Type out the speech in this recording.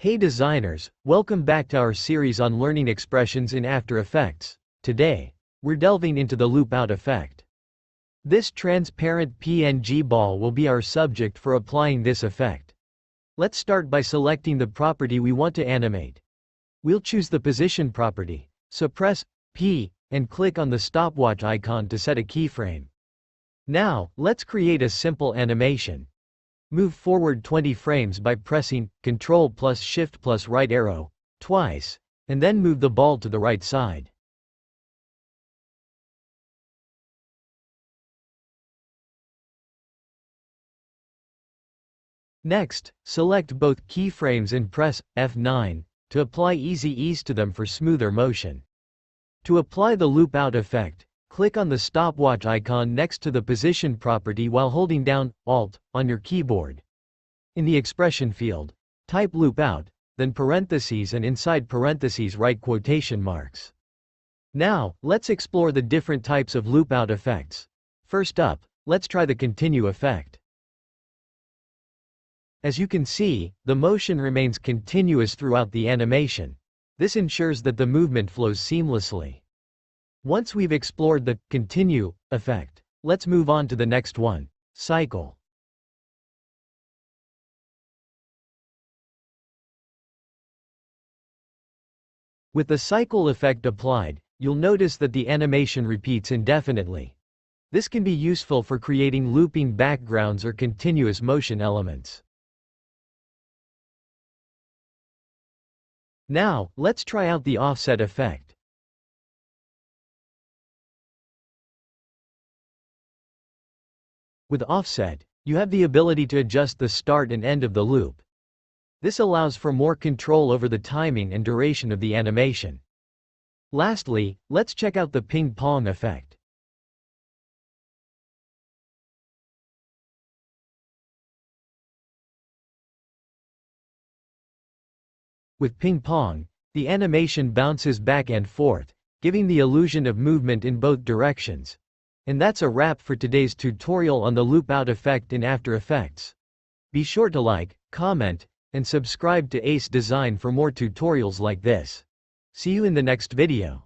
Hey designers, welcome back to our series on learning expressions in After Effects. Today, we're delving into the loop out effect. This transparent PNG ball will be our subject for applying this effect. Let's start by selecting the property we want to animate. We'll choose the position property, so press P, and click on the stopwatch icon to set a keyframe. Now, let's create a simple animation. Move forward 20 frames by pressing Ctrl plus Shift plus right arrow twice, and then move the ball to the right side. Next, select both keyframes and press F9 to apply easy ease to them for smoother motion. To apply the loop out effect, click on the stopwatch icon next to the position property while holding down Alt on your keyboard. In the expression field, type loop out, then parentheses, and inside parentheses write quotation marks. Now, let's explore the different types of loop out effects. First up, let's try the continue effect. As you can see, the motion remains continuous throughout the animation. This ensures that the movement flows seamlessly. Once we've explored the continue effect, let's move on to the next one, cycle. With the cycle effect applied, you'll notice that the animation repeats indefinitely. This can be useful for creating looping backgrounds or continuous motion elements. Now, let's try out the offset effect. With offset, you have the ability to adjust the start and end of the loop. This allows for more control over the timing and duration of the animation. Lastly, let's check out the ping-pong effect. With ping-pong, the animation bounces back and forth, giving the illusion of movement in both directions. And that's a wrap for today's tutorial on the loop out effect in After Effects. Be sure to like, comment, and subscribe to Ace Design for more tutorials like this. See you in the next video.